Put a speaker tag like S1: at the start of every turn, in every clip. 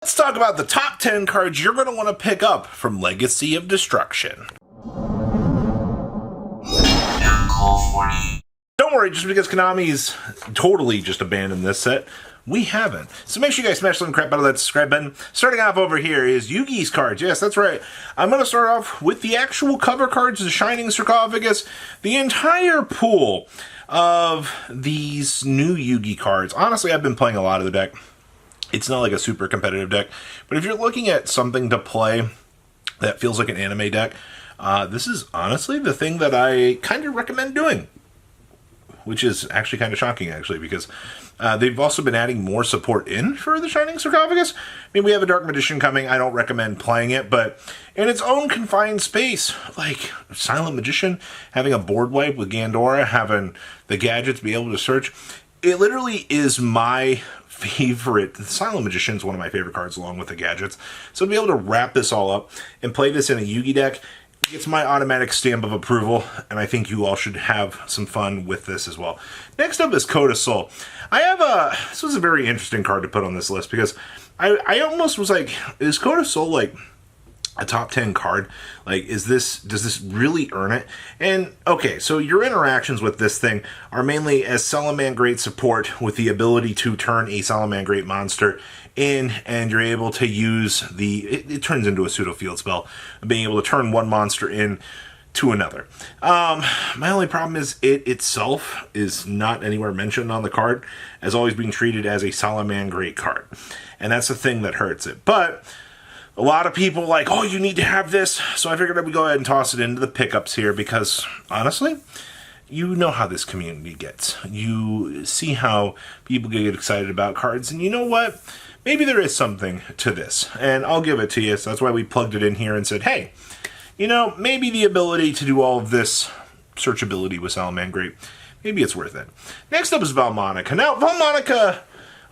S1: Let's talk about the top 10 cards you're going to want to pick up from Legacy of Destruction. Don't worry, just because Konami's totally just abandoned this set, we haven't. So make sure you guys smash some crap out of that subscribe button. Starting off over here is Yugi's cards. Yes, that's right. I'm going to start off with the actual cover cards, the Shining Sarcophagus, the entire pool of these new Yugi cards. Honestly, I've been playing a lot of the deck. It's not like a super competitive deck, but if you're looking at something to play that feels like an anime deck, this is honestly the thing that I kind of recommend doing, which is actually kind of shocking, actually, because they've also been adding more support in for the Shining Sarcophagus. I mean, we have a Dark Magician coming. I don't recommend playing it, but in its own confined space, like Silent Magician, having a board wipe with Gandora, having the gadgets be able to search, it literally is my favorite. The Silent Magician is one of my favorite cards along with the gadgets. So to be able to wrap this all up and play this in a Yugi deck, it's my automatic stamp of approval, and I think you all should have some fun with this as well. Next up is Kod of Soul. This was a very interesting card to put on this list because I almost was like, is Kod of Soul like a top 10 card? Like, does this really earn it? And okay, so your interactions with this thing are mainly as Salamangreat support with the ability to turn a Salamangreat monster in, and you're able to use it turns into a pseudo field spell, being able to turn one monster in to another. My only problem is it itself is not anywhere mentioned on the card as always being treated as a Salamangreat card, and that's the thing that hurts it. But a lot of people like, oh, you need to have this, so I figured I would go ahead and toss it into the pickups here because, honestly, you know how this community gets. You see how people get excited about cards, and you know what? Maybe there is something to this, and I'll give it to you, so that's why we plugged it in here and said, hey, you know, maybe the ability to do all of this searchability with Salamangreat, maybe it's worth it. Next up is Valmonica. Now, Valmonica,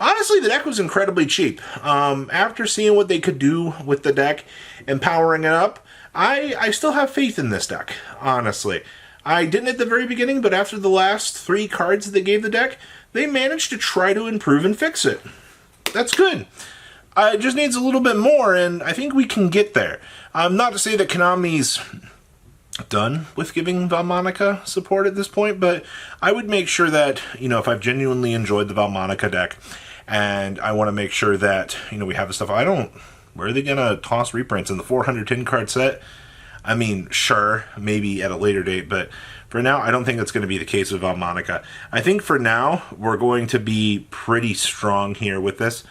S1: honestly, the deck was incredibly cheap. After seeing what they could do with the deck and powering it up, I still have faith in this deck, honestly. I didn't at the very beginning, but after the last 3 cards that they gave the deck, they managed to try to improve and fix it. That's good. It just needs a little bit more, and I think we can get there. Not to say that Konami's done with giving Valmonica support at this point, but I would make sure that, you know, if I've genuinely enjoyed the Valmonica deck, and I want to make sure that, you know, we have the stuff. Where are they going to toss reprints in the 410 card set? I mean, sure, maybe at a later date, but for now, I don't think that's going to be the case with Valmonica. I think for now, we're going to be pretty strong here with this.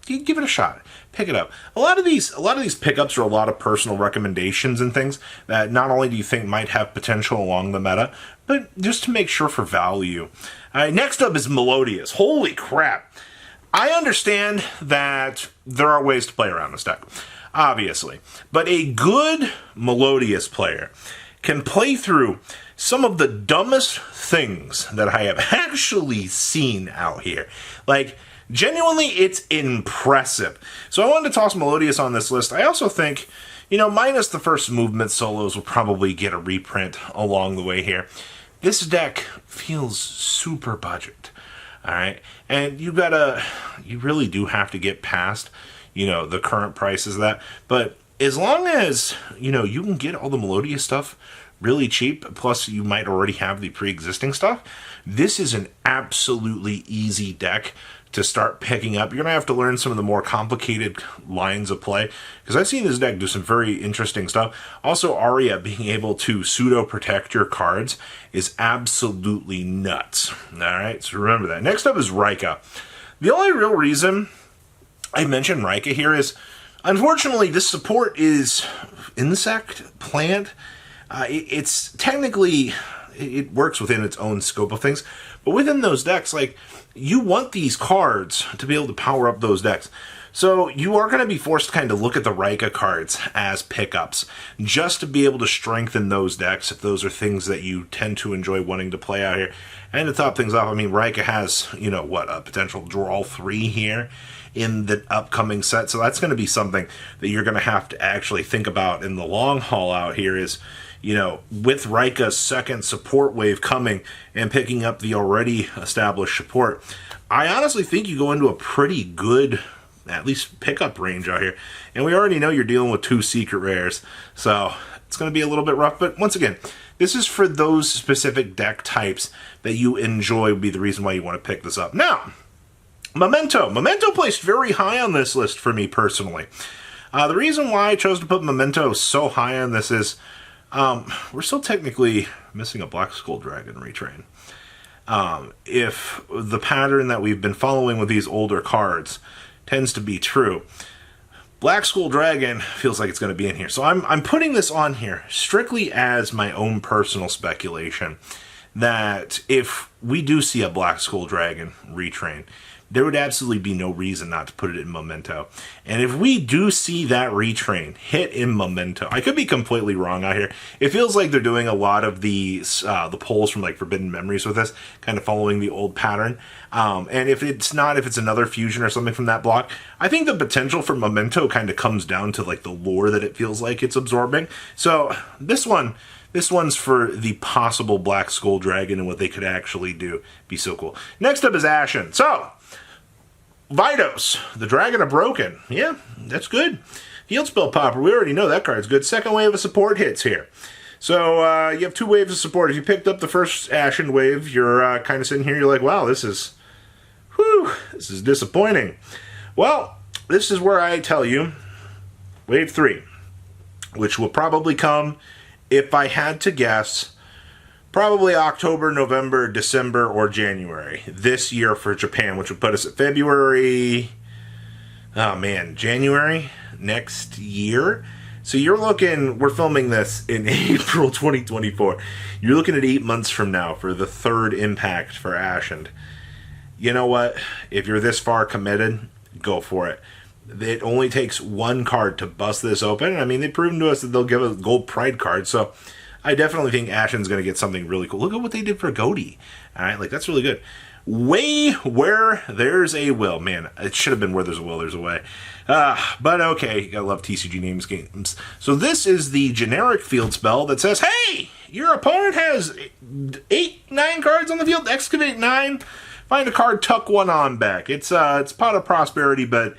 S1: Give it a shot. Pick it up. A lot of these pickups are a lot of personal recommendations and things that not only do you think might have potential along the meta, but just to make sure for value. Next up is Melodious. Holy crap. I understand that there are ways to play around this deck, obviously, but a good Melodious player can play through some of the dumbest things that I have actually seen out here. Like, genuinely, it's impressive. So I wanted to toss Melodious on this list. I also think, you know, minus the first movement, solos will probably get a reprint along the way here. This deck feels super budget. All right, and you really do have to get past, you know, the current prices of that. But as long as, you know, you can get all the Melodious stuff really cheap, plus you might already have the pre-existing stuff, this is an absolutely easy deck to start picking up. You're going to have to learn some of the more complicated lines of play, because I've seen this deck do some very interesting stuff. Also, Arya being able to pseudo-protect your cards is absolutely nuts. Alright, so remember that. Next up is Rika. The only real reason I mention Rika here is, unfortunately, this support is insect, plant. It's technically, it works within its own scope of things, but within those decks, like, you want these cards to be able to power up those decks. So you are going to be forced to kind of look at the Rika cards as pickups, just to be able to strengthen those decks if those are things that you tend to enjoy wanting to play out here. And to top things off, I mean, Rika has, you know, what, a potential draw 3 here in the upcoming set. So that's going to be something that you're going to have to actually think about in the long haul out here is, you know, with Rika's second support wave coming and picking up the already established support, I honestly think you go into a pretty good at least pickup range out here. And we already know you're dealing with 2 secret rares, so it's going to be a little bit rough. But once again, this is for those specific deck types that you enjoy, would be the reason why you want to pick this up. Now, Momento. Momento placed very high on this list for me personally. The reason why I chose to put Momento so high on this is we're still technically missing a Black Skull Dragon retrain. If the pattern that we've been following with these older cards tends to be true, Black Skull Dragon feels like it's going to be in here. So I'm putting this on here strictly as my own personal speculation that if we do see a Black Skull Dragon retrain, there would absolutely be no reason not to put it in Momento. And if we do see that retrain hit in Momento, I could be completely wrong out here. It feels like they're doing a lot of the polls from like Forbidden Memories with this, kind of following the old pattern. And if it's another fusion or something from that block, I think the potential for Momento kind of comes down to like the lore that it feels like it's absorbing. So this one's for the possible Black Skull Dragon and what they could actually do. Be so cool. Next up is Ashen. So, Vidos, the Dragon of Broken. Yeah, that's good. Field Spell Popper, we already know that card's good. Second wave of support hits here. So, you have 2 waves of support. If you picked up the first Ashen wave, you're kind of sitting here, you're like, wow, this is disappointing. Well, this is where I tell you, wave 3, which will probably come, if I had to guess, probably October, November, December, or January this year for Japan, which would put us at February, January next year. So you're looking, we're filming this in April 2024. You're looking at 8 months from now for the 3rd impact for Ashen. You know what? If you're this far committed, go for it. It only takes 1 card to bust this open. I mean, they've proven to us that they'll give a Gold Pride card, so I definitely think Ashen's going to get something really cool. Look at what they did for Godi. All right, like, that's really good. Way where there's a will. Man, it should have been where there's a will, there's a way. But okay, you gotta love TCG names games. So this is the generic field spell that says, hey, your opponent has 8-9 cards on the field. Excavate 9. Find a card, tuck 1 on back. It's Pot of Prosperity, but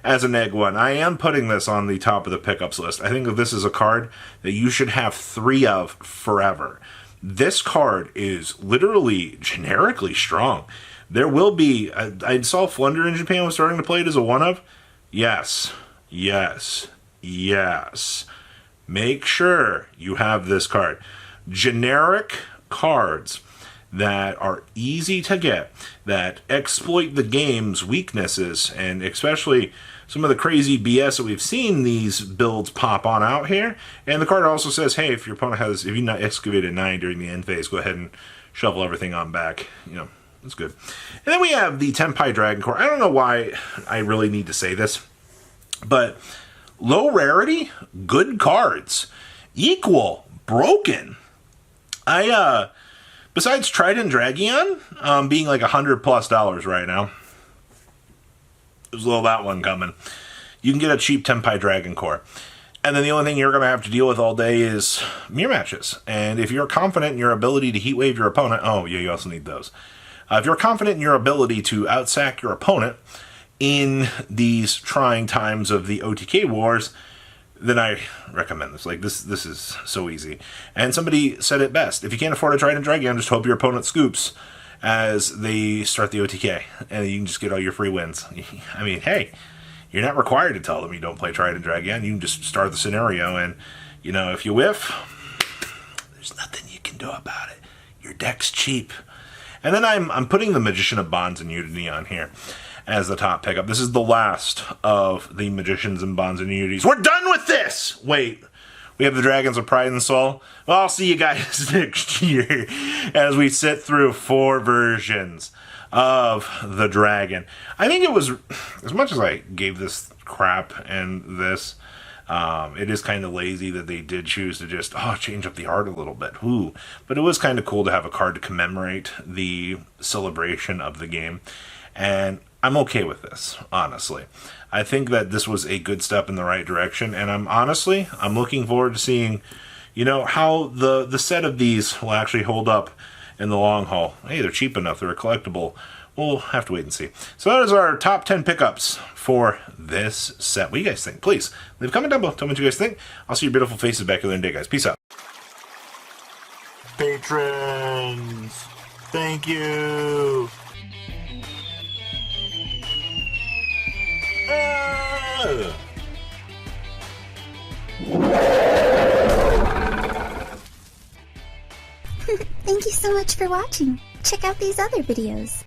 S1: as a neg 1. I am putting this on the top of the pickups list. I think that this is a card that you should have 3 of forever. This card is literally generically strong. There will be, I saw Flunder in Japan was starting to play it as a 1 of. Yes, yes, yes. Make sure you have this card. Generic cards that are easy to get, that exploit the game's weaknesses, and especially some of the crazy BS that we've seen these builds pop on out here. And the card also says, hey, if your opponent has, if you not excavated 9 during the end phase, go ahead and shuffle everything on back. You know, that's good. And then we have the Tenpai Dragon Core. I don't know why I really need to say this, but low rarity, good cards. Equal, broken. Besides Trident Dragion being like $100+ right now, there's a little that one coming. You can get a cheap Tenpai Dragon Core. And then the only thing you're going to have to deal with all day is mirror matches. And if you're confident in your ability to heat wave your opponent, oh yeah, you also need those. If you're confident in your ability to outsack your opponent in these trying times of the OTK wars, then I recommend this. Like, this is so easy. And somebody said it best. If you can't afford a Trident Dragon, just hope your opponent scoops as they start the OTK. And you can just get all your free wins. I mean, hey, you're not required to tell them you don't play Trident Dragon. You can just start the scenario. And, you know, if you whiff, there's nothing you can do about it. Your deck's cheap. And then I'm putting the Magician of Bonds and Unity on here as the top pickup. This is the last of the Magicians and Bonds and Unities. We're done with this! Wait, we have the Dragons of Pride and Soul. Well, I'll see you guys next year as we sit through 4 versions of the Dragon. I think it was, as much as I gave this crap and this, it is kind of lazy that they did choose to just, change up the art a little bit. Ooh. But it was kind of cool to have a card to commemorate the celebration of the game. And I'm okay with this, honestly. I think that this was a good step in the right direction, and I'm looking forward to seeing, you know, how the set of these will actually hold up in the long haul. Hey, they're cheap enough, they're a collectible. we'll have to wait and see. So that is our top 10 pickups for this set. What do you guys think? Please leave a comment down below. Tell me what you guys think. I'll see your beautiful faces back here in the day, guys. Peace out. Patrons, thank you.
S2: Thank you so much for watching. Check out these other videos.